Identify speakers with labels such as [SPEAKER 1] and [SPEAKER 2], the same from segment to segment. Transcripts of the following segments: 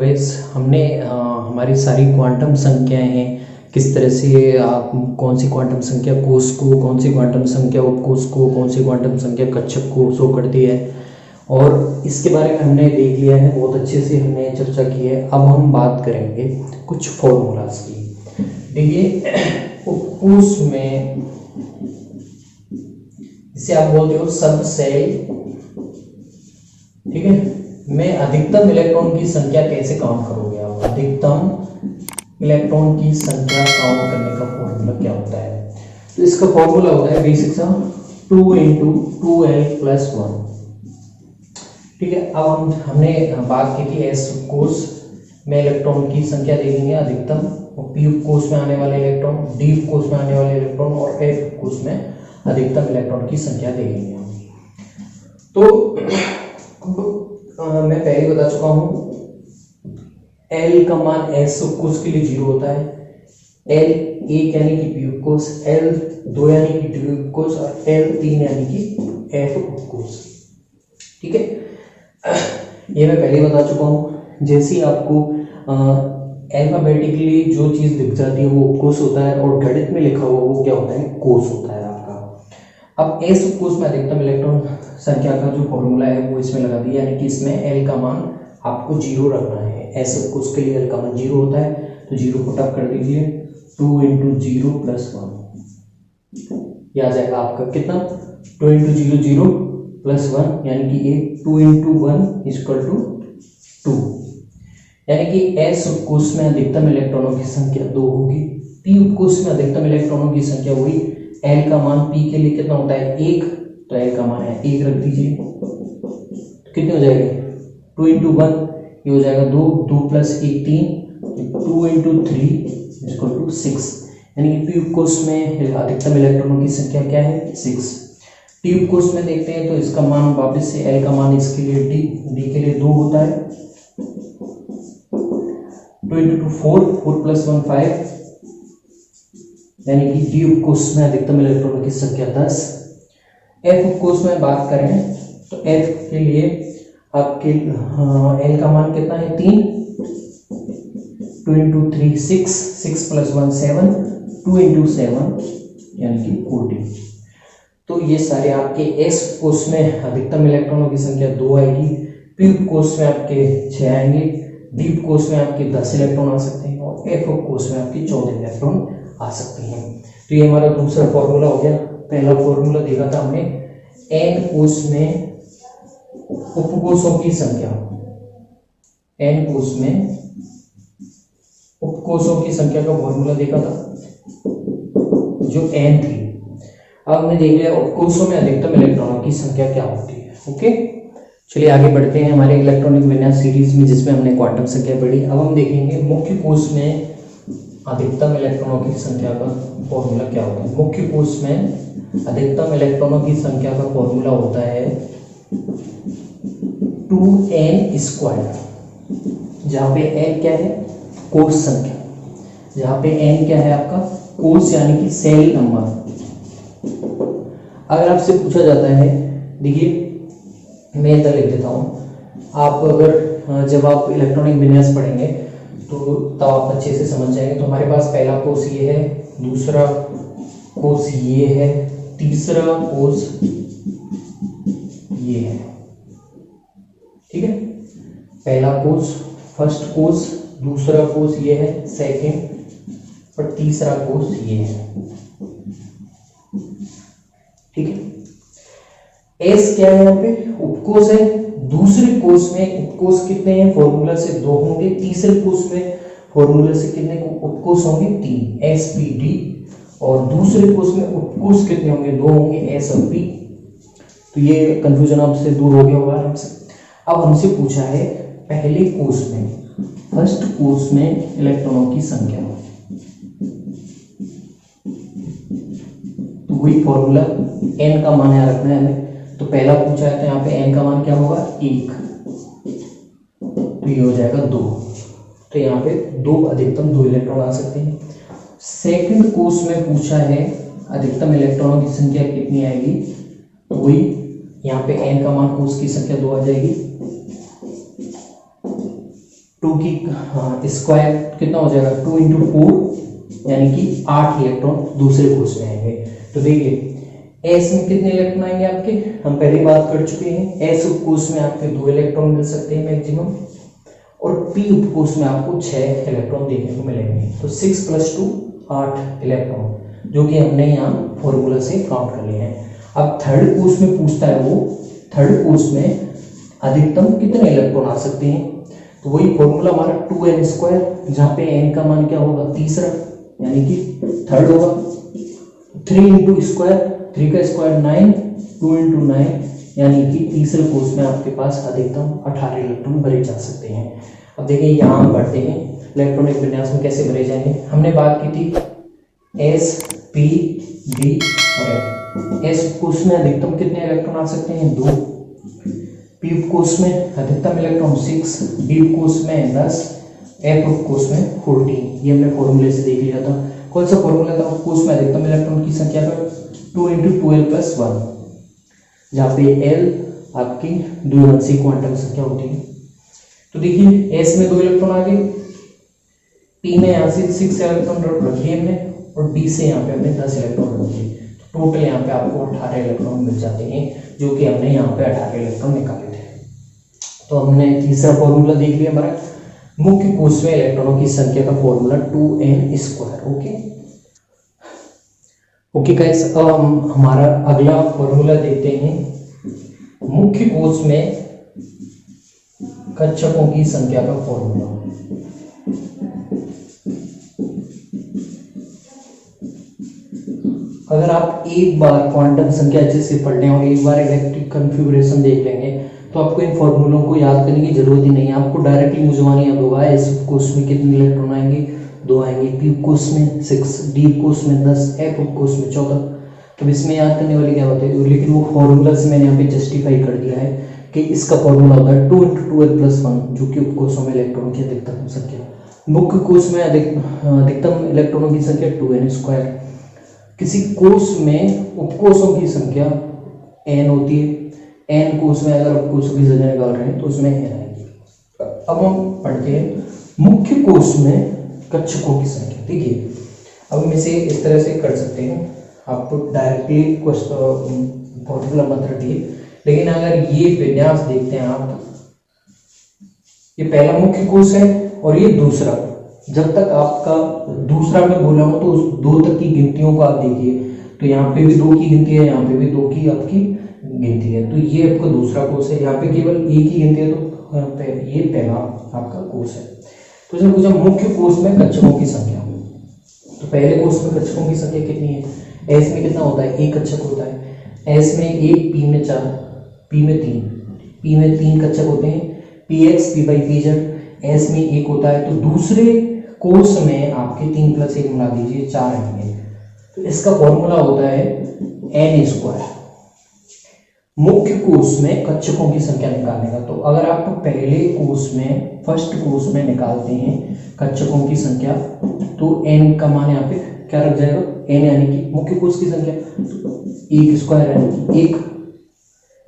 [SPEAKER 1] Guys हमने हमारी सारी क्वांटम संख्याएं हैं किस तरह से कौन सी क्वांटम संख्या कोष को, कौन सी क्वांटम संख्या उपकोष को, कौन सी क्वांटम संख्या कक्षक को शो करती है, और इसके बारे में हमने देख लिया है, बहुत अच्छे से हमने चर्चा की है। अब हम बात करेंगे कुछ फॉर्मूलाज की। देखिए उपकोष में इसे आप बोलते हो सब सेल, ठीक है, में अधिकतम इलेक्ट्रॉन की संख्या कैसे काउंट करोगे आप? अधिकतम इलेक्ट्रॉन की संख्या काउंट करने का फॉर्मूला क्या होता है? तो इसका फॉर्मूला होता है बेसिक सा 2 × 2l+1। ठीक है, अब हमने बात की थी एस कोष में इलेक्ट्रॉन की संख्या देखेंगे अधिकतम, और पी कोष में आने वाले इलेक्ट्रॉन, डी कोष में आने वाले इलेक्ट्रॉन और एफ कोष में अधिकतम इलेक्ट्रॉन की संख्या देखेंगे। तो मैं पहले बता चुका हूं L का मान S उपकोष के लिए 0 होता है, L 1 यानी कि P उपकोष, L 2 यानी कि D उपकोष और L 3 यानी कि F उपकोष। ठीक है, ये मैं पहले बता चुका हूं। जैसे ही आपको अल्फाबेटिकली जो चीज दिख जाती है वो उपकोष होता है, और गणित में लिखा हुआ वो क्या होता है? कोष होता है आपका। अब S उपकोष में अधिकतम इलेक्ट्रॉन संख्या का जो फॉर्मूला है वो इसमें लगा दिया, यानी कि इसमें L का मान आपको 0 रखना है। S उपकोष के लिए L का मान 0 होता है, तो 0 को टक कर दीजिए, 2 × 0+1, ये आ जाएगा आपका कितना? 2 × 0 0+1 यानी कि 2 × 1 = 2, यानी कि S उपकोष में अधिकतम इलेक्ट्रॉनों की संख्या 2 होगी। P उपकोष में अधिकतम इलेक्ट्रॉनों की संख्या हुई, L का मान P के लिए कितना होता है? 1, तो L का मान है 1 रख दीजिए, तो कितने हो जाएंगे? 2 × 1 ये हो जाएगा 2, 2 + 1 3, 2 × 3 = 6, यानी कि P उपकोष में अधिकतम इलेक्ट्रॉनों की संख्या क्या है? 6। T उपकोष में देखते हैं तो इसका मान वापस से L का मान इसके लिए D के लिए 2 होता है, 2 × 2 4, 4 + 1 5, यानी कि D उपकोष में अधिकतम इलेक्ट्रॉनों की संख्या 10। F उपकोष में बात करें तो F के लिए आपके L का मान कितना है? 3, 2 × 3 6, 6 + 1 7, 2 × 7 यानी कि 40। तो ये सारे आपके S उपकोष में अधिकतम इलेक्ट्रॉनों की संख्या 2 आएगी, P उपकोष में आपके 6 आएंगे, D उपकोष में आपके 10 इलेक्ट्रॉन आ सकते हैं, और F उपकोष में आपके 14 इलेक्ट्रॉन आ सकते हैं। तो ये हमारा दूसरा फॉर्मूला हो गया। पहला फॉर्मूला देखा था हमने N कोष में उपकोषों की संख्या, N कोष में उपकोषों की संख्या का फॉर्मूला देखा था जो N थी। अब हमने देख लिया उपकोषों में अधिकतम इलेक्ट्रॉनों की संख्या क्या होती है। ओके, चलिए आगे बढ़ते हैं हमारे इलेक्ट्रॉनिक विन्यास सीरीज में, जिसमें हमने क्वांटम संख्या पढ़ी। अब हम देखेंगे मुख्य कोष में अधिकतम इलेक्ट्रॉनों की संख्या का फॉर्मूला क्या होता है। मुख्य कोष में अधिकतम इलेक्ट्रॉनों की संख्या का फॉर्मूला होता है 2n², जहाँ पे n क्या है? कोष संख्या, जहाँ पे n क्या है? आपका कोष यानी कि सेल नंबर। अगर आपसे पूछा जाता है, देखिए मैं इधर लिख देता हूँ, आप अगर जब आप इलेक्ट्रॉनिक विन्यास पढ़ेंगे तो तब आप अच्छे से समझ जाएंगे। तो हमारे पास पहला कोष ये है, दूसरा कोष ये है, तीसरा कोष ये है। ठीक है, पहला कोष फर्स्ट कोष, दूसरा कोष ये है सेकंड, और तीसरा कोष ये है। ठीक है, S क्या है? यहाँ पे उपकोष है। दूसरे कोष में उपकोष कितने हैं? फॉर्मूला से 2 होंगे। तीसरे कोष में फॉर्मूला से कितने उपकोष होंगे? 3, S P D, और दूसरे कोष में उपकोष कितने होंगे? 2 होंगे, S और P। तो ये कंफ्यूजन आपसे दूर हो गया होगा आराम से। अब हमसे पूछा है पहले कोष में, फर्स्ट कोष में इलेक्ट्रॉनों की संख्या, तो वही फॉर्मूला n का मान यहाँ रखना है हमें। तो पहला पूछा है तो यहाँ पे n का मान क्या होगा? 1, तो ये हो जाएगा 2, तो यहाँ पे 2 अधिकतम 2 इलेक्ट्रॉन आ सकते हैं। सेकंड कोष में पूछा है अधिकतम इलेक्ट्रॉनों की संख्या कितनी आएगी, तो वही यहाँ पे n का मान कोष की संख्या 2 आ जाएगी, 2 की स्क्वायर कितना हो जाएगा 2 इंटू 4 यानी कि 8 इलेक्ट्रॉन दूसरे कोष में आएंगे। तो देखिए एस में कितने इलेक्ट्रॉन आएंगे आपके, हम पहले ही बात कर चुके हैं, एस उपकोष में आपके 2 इलेक्ट्रॉन मिल सकते हैं मैक्सिमम, और पी उपकोष में आपको 6 इलेक्ट्रॉन देखने को मिलेंगे। तो 6 + 2 8 इलेक्ट्रॉन, जो कि हमने यहाँ फॉर्मूला से काउंट कर लिए हैं। अब थर्ड कोष में पूछता है वो, थर्ड कोष में अधिकतम कितने इलेक्ट्रॉन आ सकते हैं, तो वही फॉर्मूला हमारा 2n², जहाँ पे n का मान क्या होगा तीसरा, यानी कि थर्ड होगा। 3 इंटू स्क्वायर, 3 का स्क्वायर 9, 2 इंटू 9 यानी कि तीसरे कोष में आपके पास अधिकतम 18 इलेक्ट्रॉन भरे जा सकते हैं। अब देखिए यहाँ हम बढ़ते हैं इलेक्ट्रॉनिक विन्यास में कैसे भरे जाएंगे। हमने बात की थी S, P, D और F। S कोष में अधिकतम कितने इलेक्ट्रॉन आ सकते हैं 2, P कोष में अधिकतम इलेक्ट्रॉन 6, D कोष में 10, F कोष में 14। ये हमने फॉर्मूले से देख लिया था। कौन सा फॉर्मूला था, कोष में अधिकतम इलेक्ट्रॉन की संख्या का 2 इंटू 12 + 1, जहाँ पे L आपकी द्विआंशिक क्वांटम संख्या होती है। तो देखिए S में 2 इलेक्ट्रॉन आ गए, P में यहाँ से 6 इलेक्ट्रॉन रख लिए हमने, और D से यहाँ पे हमने 10 इलेक्ट्रॉन रख लिए। तो टोटल यहाँ पे आपको 18 इलेक्ट्रॉन मिल जाते हैं, जो कि हमने यहाँ पे 18 इलेक्ट्रॉन निकाले थे। तो हमने तीसरा फॉर्मूला देख लिया हमारा, मुख्य कोष में इलेक्ट्रॉनों की संख्या का फॉर्मूला 2n²। ओके गाइस, अब हम हमारा अगला फॉर्मूला देखते हैं, मुख्य कोष में कक्षकों की संख्या का फॉर्मूला। अगर आप एक बार क्वांटम संख्या अच्छे से पढ़ लें और एक बार इलेक्ट्रिक कॉन्फ़िगरेशन देख लेंगे, तो आपको इन फॉर्मूलों को याद करने की जरूरत ही नहीं है। आपको डायरेक्टली मुझवानी याद होगा, एस कोष में कितने इलेक्ट्रॉन आएंगे 2 आएंगे, पी कोष में 6, डी कोष में 10, एफ कोष में 14। तो इसमें याद करने वाली क्या बात है, लेकिन वो फॉर्मूला से मैंने यहाँ पे जस्टिफाई कर दिया है कि इसका फॉर्मूला होता है 2 × 12 + 1, जो कि उपकोषों में इलेक्ट्रॉन की अधिकतम संख्या। मुख्य कोष में अधिकतम इलेक्ट्रॉनों की संख्या 2n²। किसी कोष में उपकोषों की संख्या n होती है, n कोष में अगर उपकोषों की संख्या निकाल रहे हैं तो उसमें n आएगी। अब हम पढ़ते हैं मुख्य कोष में कक्षकों की संख्या। देखिए अब हम इसे इस तरह से कर सकते हैं, आप डायरेक्टली फॉर्मूला मत रखिए, लेकिन अगर ये विन्यास देखते हैं आप, ये पहला मुख्य कोष है और ये दूसरा। जब तक आपका दूसरा मैं बोला हूं तो उस 2 तक की गिनतियों को आप देखिए, तो यहाँ पे भी 2 की गिनती है, यहाँ पे भी 2 की आपकी गिनती है। तो ये आपका दूसरा कोष है, यहाँ पे केवल 1 की गिनती है, तो यहाँ पे ये पहला आपका कोष है। तो जब पूछा मुख्य कोष में कक्षकों की संख्या, तो पहले कोष में कक्षकों की संख्या कितनी है, एस में कितना होता है 1 कक्षक होता है, एस में 1, पी में 4, पी में 3, पी में 3 कक्षक होते हैं, P x P by P Z, S में 1 होता है। तो दूसरे कोष में आपके 3 + 1 मिला दीजिए 4 आएंगे। तो इसका फॉर्मूला होता है n², मुख्य कोष में कक्षकों की संख्या निकालने का। तो अगर आप पहले कोष में फर्स्ट कोष में निकालते हैं कक्षकों की संख्या, तो n का मान यहाँ पे क्या रख जाएगा n, यानी कि मुख्य कोष की संख्या 1² यानी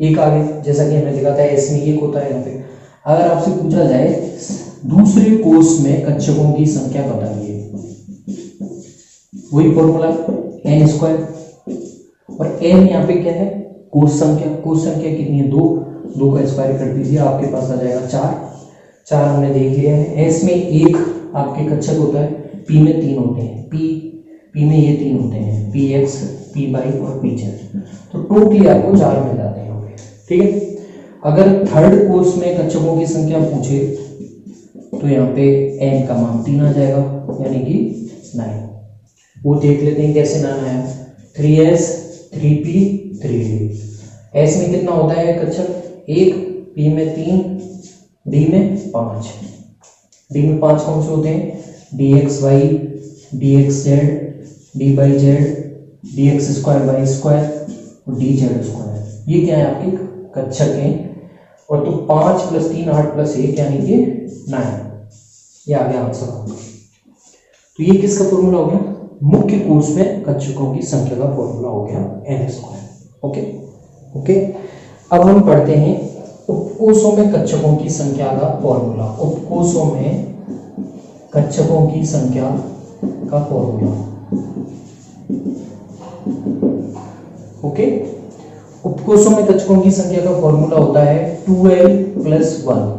[SPEAKER 1] 1 आ गया, जैसा कि हमने देखा था एस में 1 होता है। यहाँ पे अगर आपसे पूछा जाए दूसरे कोष में कक्षकों की संख्या बताइए, वही फॉर्मूला n², और n यहाँ पे क्या है कोष संख्या। कोष संख्या कितनी है 2 का स्क्वायर कर दीजिए, आपके पास आ जाएगा 4 हमने देख लिया है। एस में 1 आपके कक्षक होता है, पी में 3 होते हैं, पी में ये 3 होते हैं, पी एक्स पी बाई और पी जेड। तो टोटली आपको 4 मिल जाते हैं। ठीक है, अगर थर्ड कोष में कक्षकों की संख्या पूछे तो यहाँ पे n का मान 3 आ जाएगा, यानी कि 9। वो देख लेते हैं कैसे 9 आया, 3s 3p 3d। s में कितना होता है कक्षक 1, p में 3, d में 5। d में 5 कौन से होते हैं, dxy dxz dy/z dx² और dz²। ये क्या है आपके कक्षक हैं। और तो 5 + 3 8 + 1 यानी कि 9, ये आ गया आंसर। तो ये किसका फॉर्मूला हो गया, मुख्य कोष में कक्षकों की संख्या का फॉर्मूला हो गया n²। ओके, अब हम पढ़ते हैं उपकोषों में कक्षकों की संख्या का फॉर्मूला, उपकोषों में कक्षकों की संख्या का फॉर्मूला। ओके, उपकोषों में कक्षकों की संख्या का फॉर्मूला होता है 2l+1।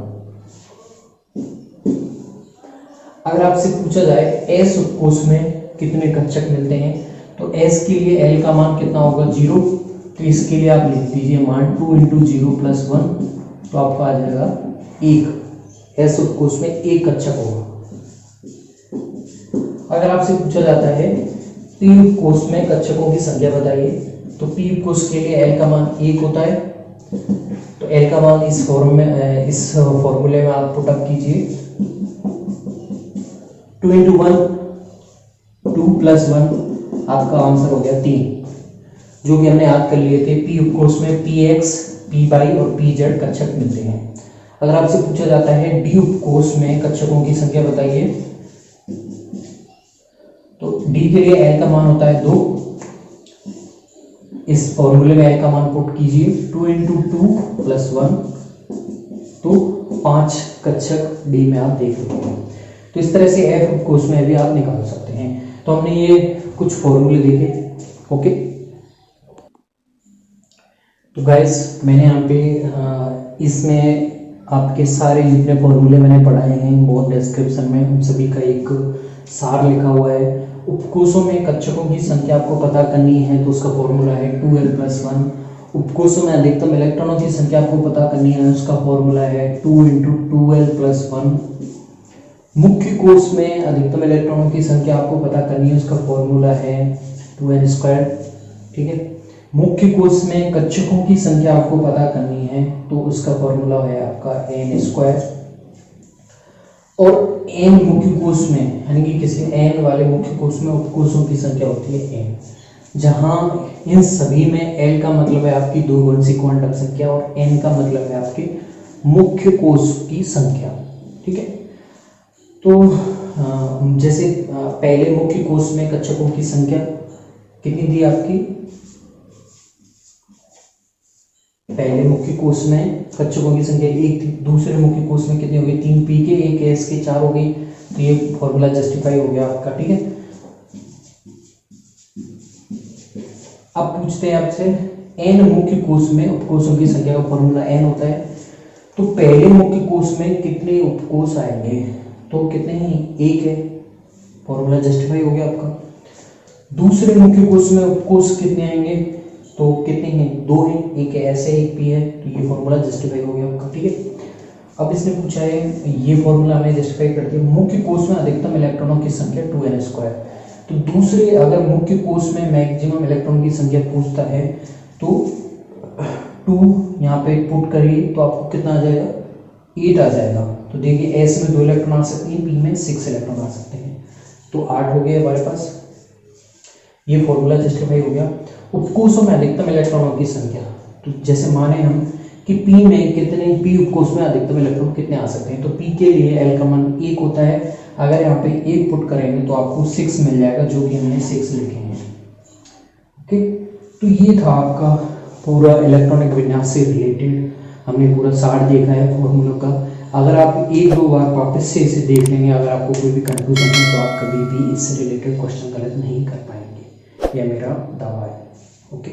[SPEAKER 1] अगर आपसे पूछा जाए S उपकोष में कितने कक्षक मिलते हैं, तो S के लिए L का मान कितना होगा 0, तो इसके लिए आप लिख दीजिए मान 2 × 0+1, तो आपका आ जाएगा 1। S उपकोष में एक कक्षक होगा। अगर आपसे पूछा जाता है P उपकोष में कक्षकों की संख्या बताइए, तो P उपकोष के लिए L का मान 1 होता है, तो L का मान इस फॉर्मूले में आप पुट अप कीजिए 2 × 1 2+1, आपका आंसर हो गया 3, जो कि हमने याद कर लिए थे। P उपकोष में Px, Py और Pz कक्षक मिलते हैं। अगर आपसे पूछा जाता है D उपकोष में कक्षकों की संख्या बताइए, तो D के लिए L का मान होता है 2, इस फॉर्मूले में L का मान पुट कीजिए 2 × 2+1, तो 5 कक्षक D में आप देख सकते हैं। तो इस तरह से F उपकोष में भी आप निकाल सकते हैं। तो हमने ये कुछ फॉर्मूले देखे। ओके, तो गाइस मैंने यहाँ पे इसमें आपके सारे जितने फॉर्मूले मैंने पढ़ाए हैं बहुत डिस्क्रिप्शन में उन सभी का एक सार लिखा हुआ है। उपकोषों में कक्षकों की संख्या आपको पता करनी है, तो उसका फॉर्मूला है 2l+1। उपकोषों में अधिकतम इलेक्ट्रॉनों की संख्या आपको पता करनी है, उसका फॉर्मूला है 2 × 2l+1। मुख्य कोष में अधिकतम इलेक्ट्रॉनों की संख्या आपको पता करनी है, उसका फॉर्मूला है 2n²। ठीक है, मुख्य कोष में कक्षकों की संख्या आपको पता करनी है, तो उसका फॉर्मूला है आपका n²। और n मुख्य कोष में यानी कि किसी n वाले मुख्य कोष में उपकोषों की संख्या होती है n, जहां इन सभी में l का मतलब है आपकी दो गुणित क्वांटम संख्या और n का मतलब है आपके मुख्य कोष की संख्या। ठीक है, तो जैसे पहले मुख्य कोष में कक्षकों की संख्या कितनी थी आपकी, पहले मुख्य कोष में कक्षकों की संख्या 1 थी, दूसरे मुख्य कोष में कितनी हो गई 3 p के 1 s के 4 हो गई, तो ये फॉर्मूला जस्टिफाई हो गया आपका। ठीक है, अब पूछते हैं आपसे n मुख्य कोष में उपकोषों की संख्या का फॉर्मूला n होता है, तो पहले मुख्य कोष में कितने उपकोष आएंगे, तो कितने ही 1 है, फॉर्मूला जस्टिफाई हो गया आपका। दूसरे मुख्य कोष में उपकोष कितने आएंगे, तो कितने हैं 2 हैं, एक ऐसे एक p है, तो ये फॉर्मूला जस्टिफाई हो गया आपका। ठीक है, अब इसने पूछा है ये फॉर्मूला हमें जस्टिफाई करती है मुख्य कोष में अधिकतम इलेक्ट्रॉनों की संख्या 2n²। तो दूसरे अगर मुख्य कोष में मैक्सिमम इलेक्ट्रॉन की संख्या पूछता है तो 2 यहाँ पे पुट करिए, तो आपको कितना आ जाएगा 8 आ जाएगा। तो देखिए s में 2 इलेक्ट्रॉन आ सकते हैं, p में 6 इलेक्ट्रॉन आ सकते हैं, तो 8 हो गया हमारे पास, ये फॉर्मूला जस्टिफाई हो गया। उपकोषों में अधिकतम इलेक्ट्रॉनों की संख्या, तो जैसे माने हम कि p में कितने, p उपकोष में अधिकतम इलेक्ट्रॉन कितने आ सकते हैं, तो p के लिए l का मान 1 होता है। अगर यहाँ पे 1 पुट करेंगे तो आपको 6 मिल जाएगा, जो कि हमने 6 लिखे हैं। ओके, तो ये था आपका पूरा इलेक्ट्रॉनिक विन्यास से रिलेटेड, हमने पूरा सार देखा है फॉर्मूलों का। अगर आप एक दो बार वापस से इसे देख लेंगे, अगर आपको कोई भी कंफ्यूजन है तो आप कभी भी इससे रिलेटेड क्वेश्चन गलत नहीं कर पाएंगे, यह मेरा दावा है। ओके।